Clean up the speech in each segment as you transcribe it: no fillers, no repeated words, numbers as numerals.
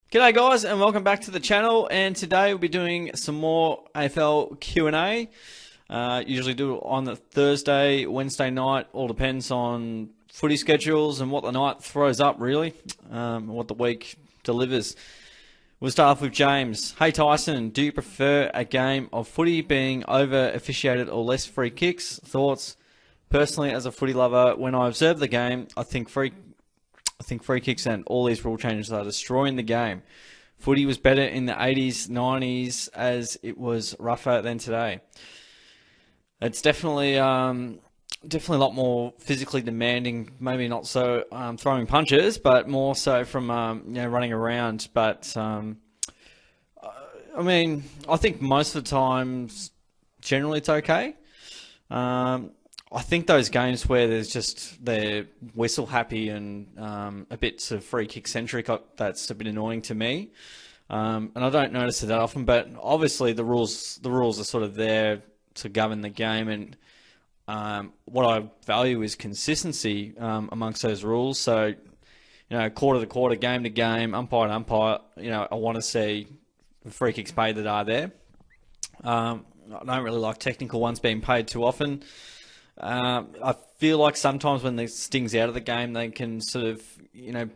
G'day guys and welcome back to the channel, and today we'll be doing some more AFL Q&A. Usually do it on the Thursday, Wednesday night, all depends on footy schedules and what the night throws up really, what the week delivers. We'll start off with James. Hey Tyson, do you prefer a game of footy being over officiated or less free kicks? Thoughts? Personally, as a footy lover, when I observe the game, I think free kicks and all these rule changes are destroying the game. Footy was better in the 80s, 90s, as it was rougher than today. It's definitely a lot more physically demanding. Maybe not so throwing punches, but more so from running around. But I think most of the times, generally it's okay. I think those games where they're whistle happy and a bit sort of free kick centric, that's a bit annoying to me. And I don't notice it that often, but obviously the rules are sort of there to govern the game, and what I value is consistency amongst those rules. So, quarter to quarter, game to game, umpire to umpire, I want to see the free kicks paid that are there. I don't really like technical ones being paid too often. I feel like sometimes when the sting's out of the game, they can sort of,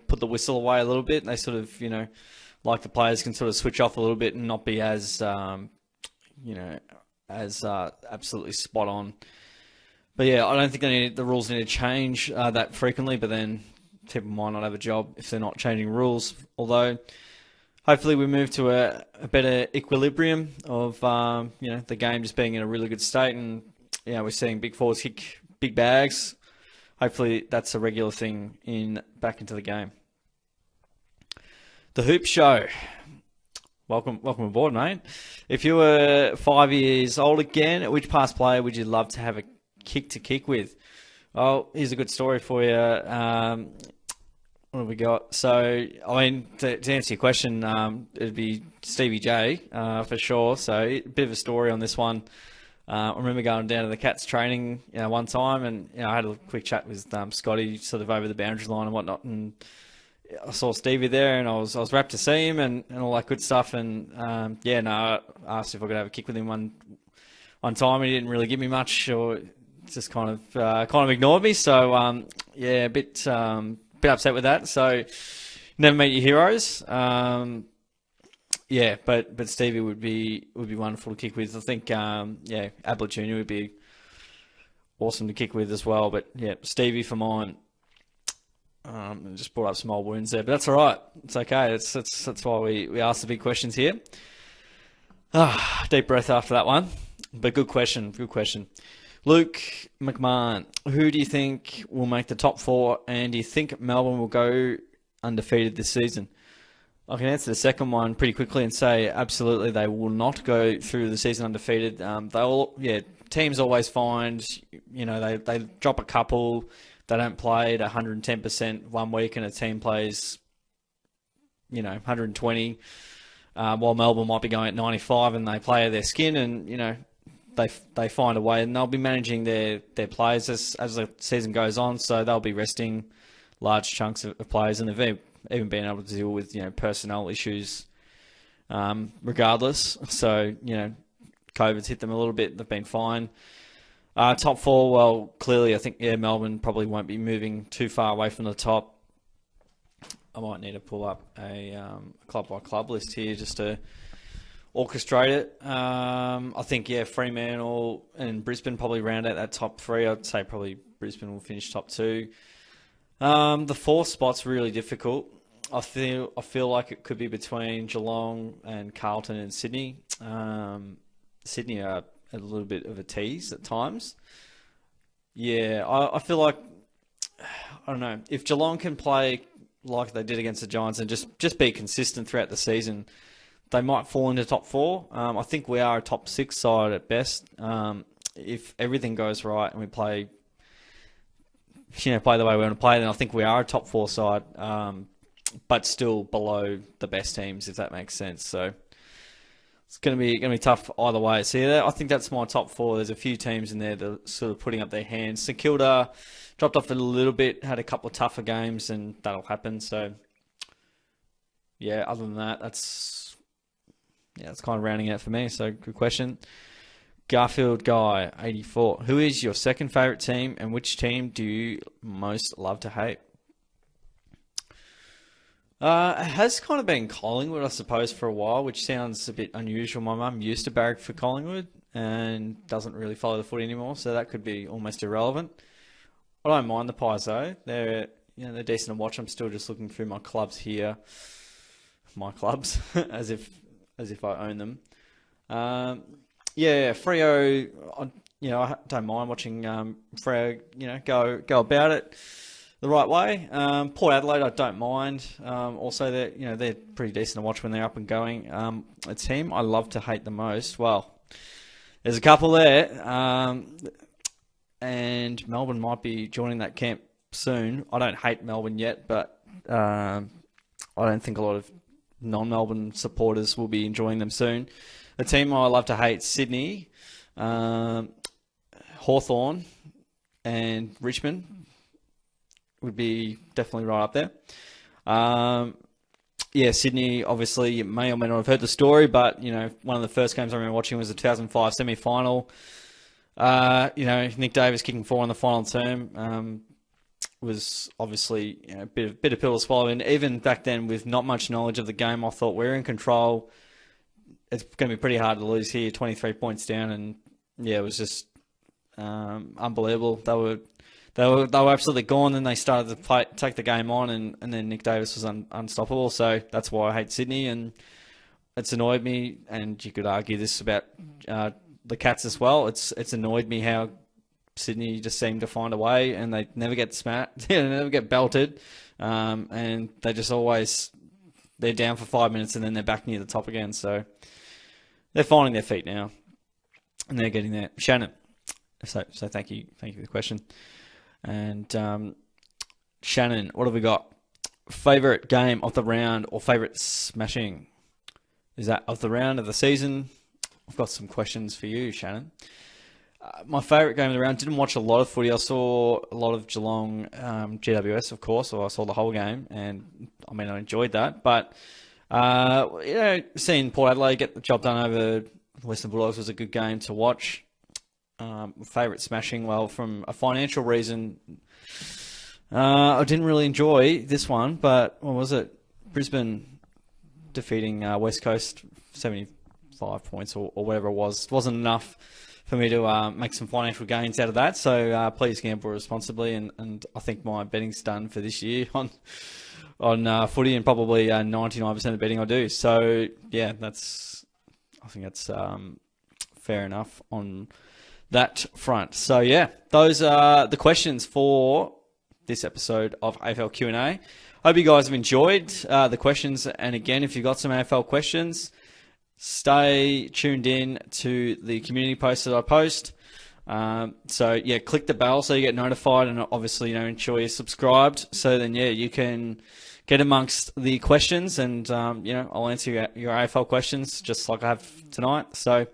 put the whistle away a little bit. And they sort of, like the players can sort of switch off a little bit and not be as, absolutely spot on. But yeah, I don't think the rules need to change that frequently. But then people might not have a job if they're not changing rules. Although, hopefully we move to a better equilibrium of, the game just being in a really good state, and we're seeing big forwards kick big bags. Hopefully that's a regular thing back into the game. The Hoop Show. Welcome aboard, mate. If you were 5 years old again, which past player would you love to have a kick to kick with? Oh, here's a good story for you. What have we got? So, to answer your question, it'd be Stevie J for sure. So, a bit of a story on this one. I remember going down to the Cats training one time, and I had a quick chat with Scotty sort of over the boundary line and whatnot, and I saw Stevie there, and I was rapt to see him and all that good stuff. And I asked if I could have a kick with him one time. He didn't really give me much, or just kind of ignored me. So a bit upset with that. So never meet your heroes. But Stevie would be wonderful to kick with. I think Ablett Jr. would be awesome to kick with as well. But yeah, Stevie for mine. Just brought up some old wounds there, but that's all right. It's okay. That's why we ask the big questions here. Deep breath after that one. But good question. Luke McMahon, who do you think will make the top four, and do you think Melbourne will go undefeated this season? I can answer the second one pretty quickly and say absolutely they will not go through the season undefeated. Teams always find, they drop a couple, they don't play at 110% one week, and a team plays, 120, while Melbourne might be going at 95 and they play their skin, and, they find a way, and they'll be managing their players as the season goes on, so they'll be resting large chunks of players, and they've even been able to deal with personnel issues regardless. So COVID's hit them a little bit. They've been fine. Top four, well, clearly I think Melbourne probably won't be moving too far away from the top. I might need to pull up a club by club list here just to orchestrate it. I think Fremantle and Brisbane probably round out that top three. I'd say probably Brisbane will finish top two. The fourth spot's really difficult. I feel like it could be between Geelong and Carlton and Sydney. Sydney are a little bit of a tease at times. Yeah, I feel like, I don't know, if Geelong can play like they did against the Giants and just be consistent throughout the season, they might fall into top four. I think we are a top six side at best. If everything goes right and we play the way we want to play, then I think we are a top four side, but still below the best teams, if that makes sense. So it's going to be tough either way. So yeah, I think that's my top four. There's a few teams in there that are sort of putting up their hands. St Kilda dropped off a little bit, had a couple of tougher games, and that'll happen. So yeah, other than that, that's kind of rounding out for me. So good question. Garfield Guy 84. Who is your second favourite team, and which team do you most love to hate? It has kind of been Collingwood, I suppose, for a while, which sounds a bit unusual. My mum used to barrack for Collingwood and doesn't really follow the footy anymore, so that could be almost irrelevant. I don't mind the Pies though. They're decent to watch. I'm still just looking through my clubs here, my clubs, as if I own them. Freo. I don't mind watching Freo. Go about it the right way. Port Adelaide, I don't mind. Also, they're pretty decent to watch when they're up and going. A team I love to hate the most. Well, there's a couple there, and Melbourne might be joining that camp soon. I don't hate Melbourne yet, but I don't think a lot of non-Melbourne supporters will be enjoying them soon. The team I love to hate: Sydney, Hawthorn, and Richmond would be definitely right up there. Sydney, obviously, you may or may not have heard the story, but, one of the first games I remember watching was the 2005 semi-final. Nick Davis kicking 4 in the final term was obviously a bit of pill to swallow. And even back then, with not much knowledge of the game, I thought we're in control. It's going to be pretty hard to lose here, 23 points down. And, it was just unbelievable. They were absolutely gone. Then they started to take the game on, and then Nick Davis was unstoppable. So that's why I hate Sydney, and it's annoyed me. And you could argue this about the Cats as well. It's annoyed me how Sydney just seem to find a way, and they never get smacked, they never get belted, and they just they're down for 5 minutes and then they're back near the top again. So they're finding their feet now, and they're getting there. Shannon. So thank you for the question. And Shannon, what have we got? Favorite game of the round or favorite smashing? Is that of the round, of the season? I've got some questions for you, Shannon. My favorite game of the round. Didn't watch a lot of footy. I saw a lot of Geelong GWS, of course. So I saw the whole game, and I enjoyed that. But seeing Port Adelaide get the job done over Western Bulldogs was a good game to watch. Favourite smashing, well, from a financial reason, I didn't really enjoy this one, but what was it? Brisbane defeating West Coast 75 points or whatever it was. It wasn't enough for me to make some financial gains out of that, so please gamble responsibly, and I think my betting's done for this year on footy, and probably 99% of betting I do. So, yeah, I think that's fair enough on that front. So yeah, those are the questions for this episode of AFL Q&A. Hope you guys have enjoyed the questions. And again, if you've got some AFL questions, stay tuned in to the community post that I post. Click the bell so you get notified, and obviously, ensure you're subscribed. So then, you can get amongst the questions, and I'll answer your AFL questions just like I have tonight. So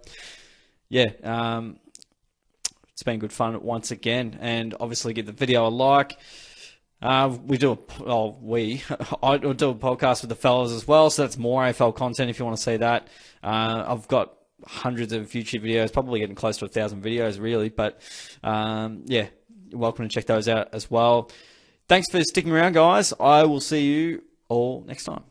it's been good fun once again, and obviously give the video a like. I do a podcast with the fellas as well, so that's more AFL content if you want to see that. I've got hundreds of YouTube videos, probably getting close to 1,000 videos really, but you're welcome to check those out as well. Thanks for sticking around, guys. I will see you all next time.